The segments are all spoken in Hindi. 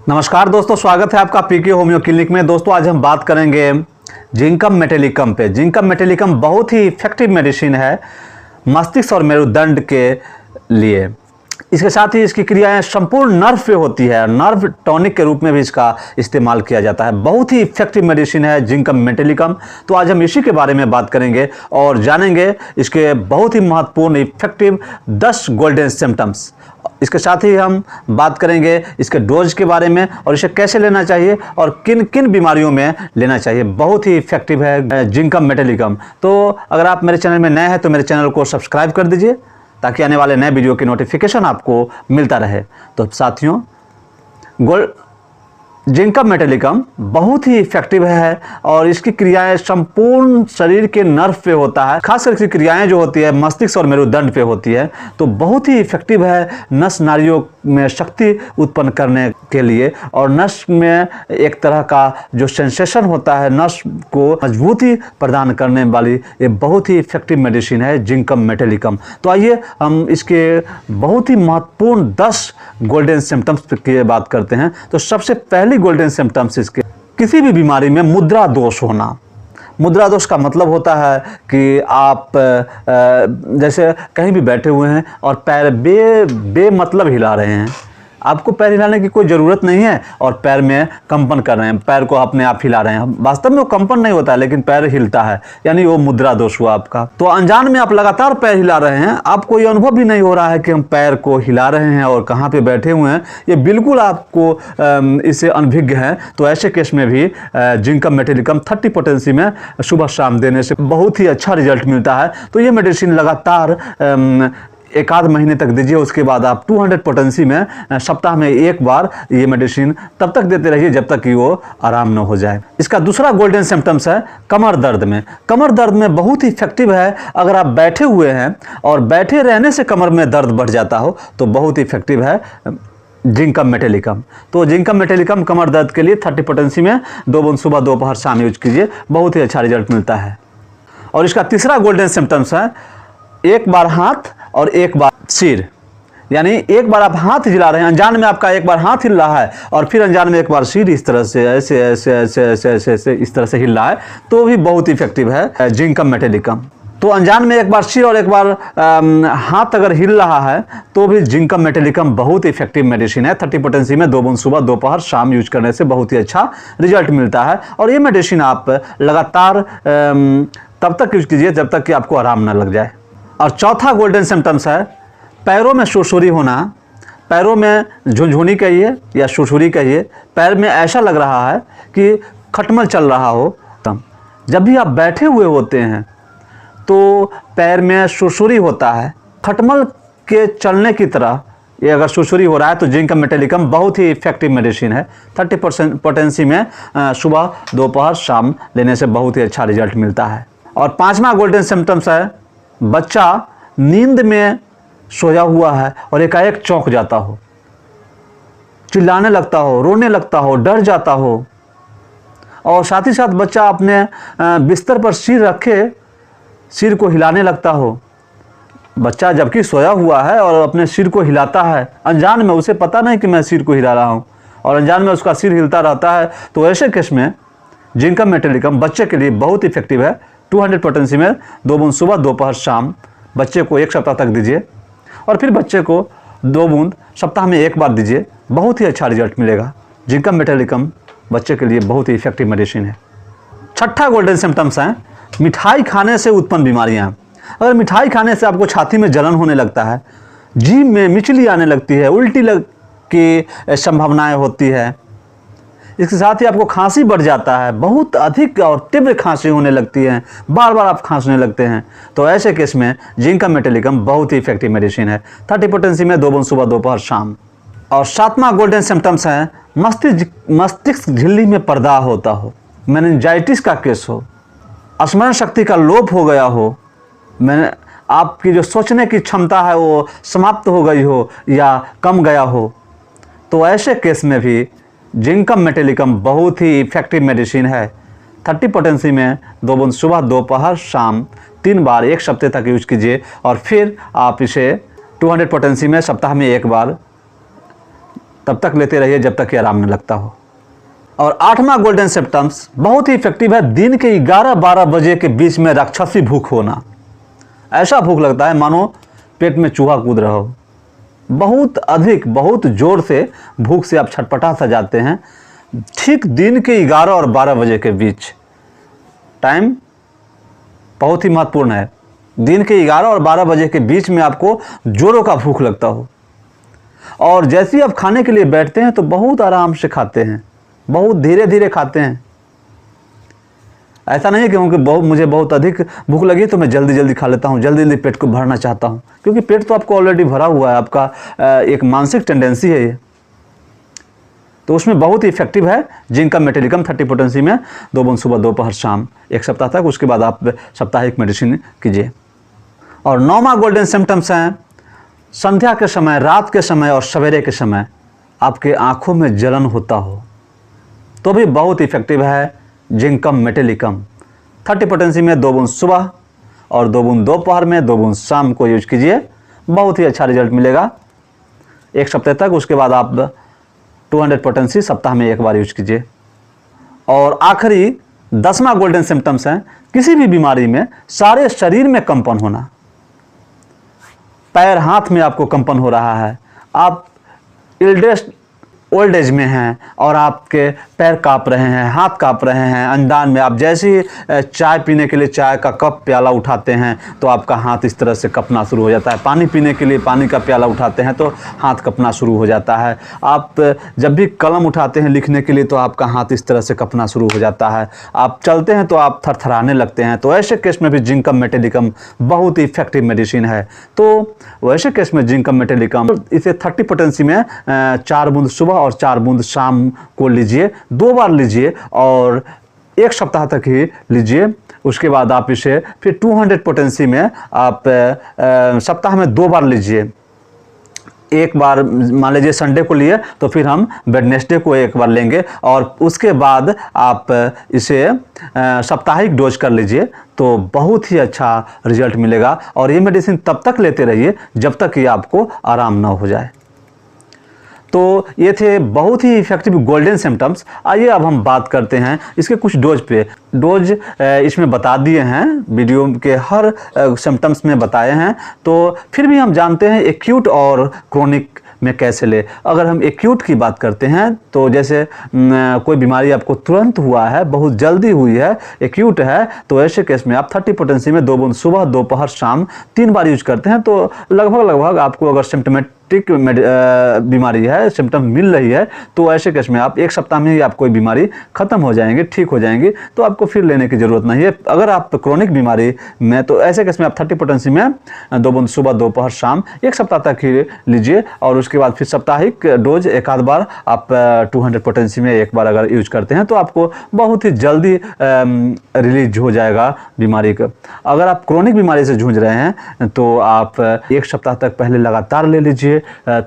नमस्कार दोस्तों, स्वागत है आपका पीके होम्यो क्लिनिक में। दोस्तों आज हम बात करेंगे जिंकम मेटेलिकम पे। जिंकम मेटेलिकम बहुत ही इफेक्टिव मेडिसिन है मस्तिष्क और मेरुदंड के लिए। इसके साथ ही इसकी क्रियाएं संपूर्ण नर्व पे होती है। नर्व टॉनिक के रूप में भी इसका इस्तेमाल किया जाता है। बहुत ही इफेक्टिव मेडिसिन है जिंकम मेटेलिकम। तो आज हम इसी के बारे में बात करेंगे और जानेंगे इसके बहुत ही महत्वपूर्ण इफेक्टिव 10 गोल्डन सिम्टम्स। इसके साथ ही हम बात करेंगे इसके डोज के बारे में और इसे कैसे लेना चाहिए और किन किन बीमारियों में लेना चाहिए। बहुत ही इफेक्टिव है जिंकम मेटेलिकम। तो अगर आप मेरे चैनल में नए हैं तो मेरे चैनल को सब्सक्राइब कर दीजिए ताकि आने वाले नए वीडियो की नोटिफिकेशन आपको मिलता रहे। तो साथियों, जिंकम मेटेलिकम बहुत ही इफेक्टिव है और इसकी क्रियाएं संपूर्ण शरीर के नर्व पे होता है। खासकर इसकी क्रियाएं जो होती है मस्तिष्क और मेरुदंड पे होती है। तो बहुत ही इफेक्टिव है नस नाड़ियों में शक्ति उत्पन्न करने के लिए और नस में एक तरह का जो सेंसेशन होता है, नस को मजबूती प्रदान करने वाली ये बहुत ही इफेक्टिव मेडिसिन है जिंकम मेटेलिकम। तो आइए हम इसके बहुत ही महत्वपूर्ण 10 गोल्डन सिम्टम्स की बात करते हैं। तो सबसे पहली गोल्डन सिम्टम्स इसके किसी भी बीमारी में मुद्रा दोष होना। मुद्रा दोष का मतलब होता है कि आप जैसे कहीं भी बैठे हुए हैं और पैर बेमतलब हिला रहे हैं। आपको पैर हिलाने की कोई ज़रूरत नहीं है और पैर में कंपन कर रहे हैं, पैर को अपने आप हिला रहे हैं। वास्तव में वो कंपन नहीं होता है लेकिन पैर हिलता है, यानी वो मुद्रा दोष हुआ आपका। तो अनजान में आप लगातार पैर हिला रहे हैं, आपको ये अनुभव भी नहीं हो रहा है कि हम पैर को हिला रहे हैं और कहाँ पे बैठे हुए हैं। ये बिल्कुल आपको इससे अनभिज्ञ है। तो ऐसे केस में भी जिंकम मेटेलिकम 30 पोटेंसी में सुबह शाम देने से बहुत ही अच्छा रिजल्ट मिलता है। तो ये मेडिसिन लगातार एक आध महीने तक दीजिए। उसके बाद आप 200 पोटेंसी में सप्ताह में एक बार ये मेडिसिन तब तक देते रहिए जब तक कि वो आराम न हो जाए। इसका दूसरा गोल्डन सिम्टम्स है कमर दर्द में। कमर दर्द में बहुत ही इफेक्टिव है। अगर आप बैठे हुए हैं और बैठे रहने से कमर में दर्द बढ़ जाता हो तो बहुत ही इफेक्टिव है जिंकम मेटेलिकम। तो जिंकम मेटेलिकम कमर दर्द के लिए 30 पोटेंसी में 2 बूंद सुबह दोपहर शाम यूज कीजिए, बहुत ही अच्छा रिजल्ट मिलता है। और इसका तीसरा गोल्डन सिम्टम्स है एक बार हाथ और एक बार सिर। यानी एक बार आप हाथ हिला रहे हैं, अनजान में आपका एक बार हाथ हिल रहा है और फिर अनजान में एक बार सिर इस तरह से ऐसे ऐसे ऐसे ऐसे ऐसे ऐसे इस तरह से हिल रहा है, तो भी बहुत इफेक्टिव है जिंकम मेटेलिकम। तो अनजान में एक बार सिर और एक बार हाथ अगर हिल रहा है तो भी जिंकम मेटेलिकम बहुत इफेक्टिव मेडिसिन है। 30 पोटेंसी में 2 बूंद सुबह दोपहर शाम यूज करने से बहुत ही अच्छा रिजल्ट मिलता है। और ये मेडिसिन आप लगातार तब तक यूज कीजिए जब तक कि आपको आराम न लग जाए। और चौथा गोल्डन सिम्टम्स है पैरों में सुरसुरी होना। पैरों में झुनझुनी कहिए या सुरसुरी कहिए, पैर में ऐसा लग रहा है कि खटमल चल रहा हो। जब भी आप बैठे हुए होते हैं तो पैर में सुरसुरी होता है, खटमल के चलने की तरह ये अगर सुरसुरी हो रहा है तो जिंकम मेटेलिकम बहुत ही इफेक्टिव मेडिसिन है। 30% पोटेंसी में सुबह दोपहर शाम लेने से बहुत ही अच्छा रिजल्ट मिलता है। और पांचवा गोल्डन सिम्टम्स है बच्चा नींद में सोया हुआ है और एकाएक चौंक जाता हो, चिल्लाने लगता हो, रोने लगता हो, डर जाता हो और साथ ही साथ बच्चा अपने बिस्तर पर सिर रखे सिर को हिलाने लगता हो। बच्चा जबकि सोया हुआ है और अपने सिर को हिलाता है अनजान में, उसे पता नहीं कि मैं सिर को हिला रहा हूँ और अनजान में उसका सिर हिलता रहता है। तो ऐसे केस में जिंकम मेटेलिकम बच्चे के लिए बहुत इफेक्टिव है। 200 पोटेंसी में 2 बूंद सुबह दोपहर शाम बच्चे को 1 सप्ताह तक दीजिए और फिर बच्चे को 2 बूंद सप्ताह में एक बार दीजिए, बहुत ही अच्छा रिजल्ट मिलेगा। जिंकम मेटेलिकम बच्चे के लिए बहुत ही इफेक्टिव मेडिसिन है। छठा गोल्डन सिम्टम्स हैं मिठाई खाने से उत्पन्न बीमारियां। अगर मिठाई खाने से आपको छाती में जलन होने लगता है, जीभ में मिचली आने लगती है, उल्टी की संभावनाएं होती है, इसके साथ ही आपको खांसी बढ़ जाता है, बहुत अधिक और तीव्र खांसी होने लगती है, बार बार आप खांसने लगते हैं, तो ऐसे केस में जिंकम मेटेलिकम बहुत ही इफेक्टिव मेडिसिन है। 30 पोटेंसी में 2 बूंद सुबह दोपहर शाम। और सातवां गोल्डन सिम्टम्स है मस्तिष्क झिल्ली में पर्दा होता हो, मेनिंजाइटिस का केस हो, स्मरण शक्ति का लोप हो गया हो, आपकी जो सोचने की क्षमता है वो समाप्त हो गई हो या कम गया हो, तो ऐसे केस में भी जिंकम मेटेलिकम बहुत ही इफेक्टिव मेडिसिन है। 30 पोटेंसी में 2 बूंद सुबह दोपहर शाम 3 बार 1 सप्ताह तक यूज कीजिए और फिर आप इसे 200 पोटेंसी में सप्ताह में एक बार तब तक लेते रहिए जब तक कि आराम न लगता हो। और 8वां गोल्डन सिम्टम्स बहुत ही इफेक्टिव है, दिन के 11-12 बजे के बीच में राक्षसी भूख होना। ऐसा भूख लगता है मानो पेट में चूहा कूद रहा हो, बहुत अधिक, बहुत जोर से भूख से आप छटपटा सा जाते हैं। ठीक दिन के 11 और 12 बजे के बीच, टाइम बहुत ही महत्वपूर्ण है। दिन के 11 और 12 बजे के बीच में आपको जोरों का भूख लगता हो, और जैसे ही आप खाने के लिए बैठते हैं तो बहुत आराम से खाते हैं, बहुत धीरे धीरे खाते हैं। ऐसा नहीं है क्योंकि मुझे बहुत अधिक भूख लगी तो मैं जल्दी जल्दी खा लेता हूँ, जल्दी जल्दी पेट को भरना चाहता हूँ, क्योंकि पेट तो आपको ऑलरेडी भरा हुआ है। आपका एक मानसिक टेंडेंसी है ये, तो उसमें बहुत ही इफेक्टिव है जिंक मेटेलिकम 30 पोटेंसी में 2 बूंद सुबह, दोपहर, शाम 1 सप्ताह तक। उसके बाद आप साप्ताहिक मेडिसिन कीजिए। और 9वां गोल्डन सिम्टम्स हैं संध्या के समय, रात के समय और सवेरे के समय आपके आँखों में जलन होता हो तो भी बहुत इफेक्टिव है जिंकम मेटेलिकम 30 पोटेंसी में 2 बूंद सुबह और 2 बूंद दोपहर में, 2 बूंद शाम को यूज कीजिए। बहुत ही अच्छा रिजल्ट मिलेगा 1 सप्ताह तक। उसके बाद आप 200 पोटेंसी सप्ताह में 1 बार यूज कीजिए। और आखिरी 10वां गोल्डन सिम्टम्स हैं किसी भी बीमारी में सारे शरीर में कंपन होना। पैर हाथ में आपको कंपन हो रहा है, आप ओल्ड एज में हैं और आपके पैर काँप रहे हैं, हाथ काँप रहे हैं, अंजान में आप जैसे ही चाय पीने के लिए चाय का कप प्याला उठाते हैं तो आपका हाथ इस तरह से कँपना शुरू हो जाता है। पानी पीने के लिए पानी का प्याला उठाते हैं तो हाथ कँपना शुरू हो जाता है। आप जब भी कलम उठाते हैं लिखने के लिए तो आपका हाथ इस तरह से कँपना शुरू हो जाता है। आप चलते हैं तो आप थरथराने लगते हैं। तो ऐसे केस में भी जिंकम मेटेलिकम बहुत ही इफेक्टिव मेडिसिन है। तो वैसे केस में जिंकम मेटेलिकम इसे 30 पोटेंसी में 4 बूंद सुबह और 4 बूंद शाम को लीजिए, 2 बार लीजिए और 1 सप्ताह तक ही लीजिए। उसके बाद आप इसे फिर 200 पोटेंसी में आप सप्ताह में 2 बार लीजिए। एक बार मान लीजिए संडे को लिए तो फिर हम वेडनेसडे को 1 बार लेंगे और उसके बाद आप इसे साप्ताहिक डोज कर लीजिए तो बहुत ही अच्छा रिजल्ट मिलेगा। और ये मेडिसिन तब तक लेते रहिए जब तक कि आपको आराम ना हो जाए। तो ये थे बहुत ही इफेक्टिव गोल्डन सिम्टम्स। आइए अब हम बात करते हैं इसके कुछ डोज पे। डोज इसमें बता दिए हैं, वीडियो के हर सिम्टम्स में बताए हैं। तो फिर भी हम जानते हैं एक्यूट और क्रोनिक में कैसे ले। अगर हम एक्यूट की बात करते हैं तो जैसे कोई बीमारी आपको तुरंत हुआ है, बहुत जल्दी हुई है, एक्यूट है, तो ऐसे केस में आप 30 पोटेंसी में 2 बूंद सुबह, दोपहर, शाम 3 बार यूज करते हैं तो लगभग आपको अगर सिम्टमेटिक बीमारी है, सिम्टम मिल रही है, तो ऐसे केस में आप 1 सप्ताह में ही आप कोई बीमारी खत्म हो जाएंगे, ठीक हो जाएंगी, तो आपको फिर लेने की जरूरत नहीं है। अगर आप क्रोनिक बीमारी में तो ऐसे केस में आप 30 पोटेंसी में 2 बूंद सुबह, दोपहर, शाम 1 सप्ताह तक ही लीजिए और उसके बाद फिर साप्ताहिक डोज 1 आध बार आप 200 पोटेंसी में 1 बार अगर यूज करते हैं तो आपको बहुत ही जल्दी रिलीज हो जाएगा बीमारी का। अगर आप क्रोनिक बीमारी से जूझ रहे हैं तो आप 1 सप्ताह तक पहले लगातार ले लीजिए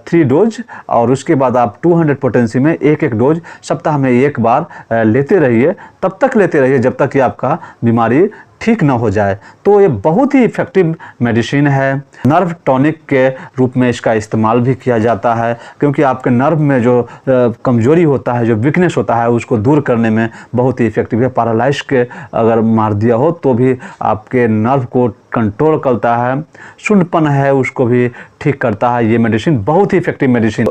3 डोज और उसके बाद आप 200 पोटेंसी में 1 डोज सप्ताह में 1 बार लेते रहिए। तब तक लेते रहिए जब तक कि आपका बीमारी ठीक ना हो जाए। तो ये बहुत ही इफेक्टिव मेडिसिन है। नर्व टॉनिक के रूप में इसका इस्तेमाल भी किया जाता है, क्योंकि आपके नर्व में जो कमजोरी होता है, जो वीकनेस होता है, उसको दूर करने में बहुत ही इफेक्टिव है। पैरालाइज के अगर मार दिया हो तो भी आपके नर्व को कंट्रोल करता है, शून्यपन है उसको भी ठीक करता है। ये मेडिसिन बहुत ही इफेक्टिव मेडिसिन।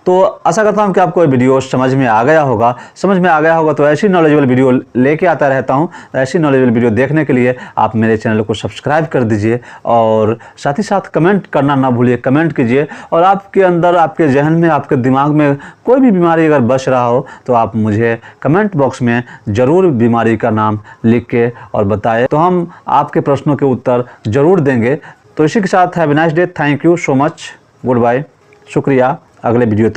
तो आशा करता हूं कि आपको ये वीडियो समझ में आ गया होगा। तो ऐसी नॉलेजेबल वीडियो लेके आता रहता हूं। ऐसी नॉलेजेबल वीडियो देखने के लिए आप मेरे चैनल को सब्सक्राइब कर दीजिए और साथ ही साथ कमेंट करना ना भूलिए, कमेंट कीजिए। और आपके अंदर, आपके जहन में, आपके दिमाग में कोई भी बीमारी अगर बच रहा हो तो आप मुझे कमेंट बॉक्स में ज़रूर बीमारी का नाम लिख के और बताएं, तो हम आपके प्रश्नों के उत्तर ज़रूर देंगे। तो इसी के साथ have a nice day. Thank you so much. Good bye. शुक्रिया। अगले वीडियो तक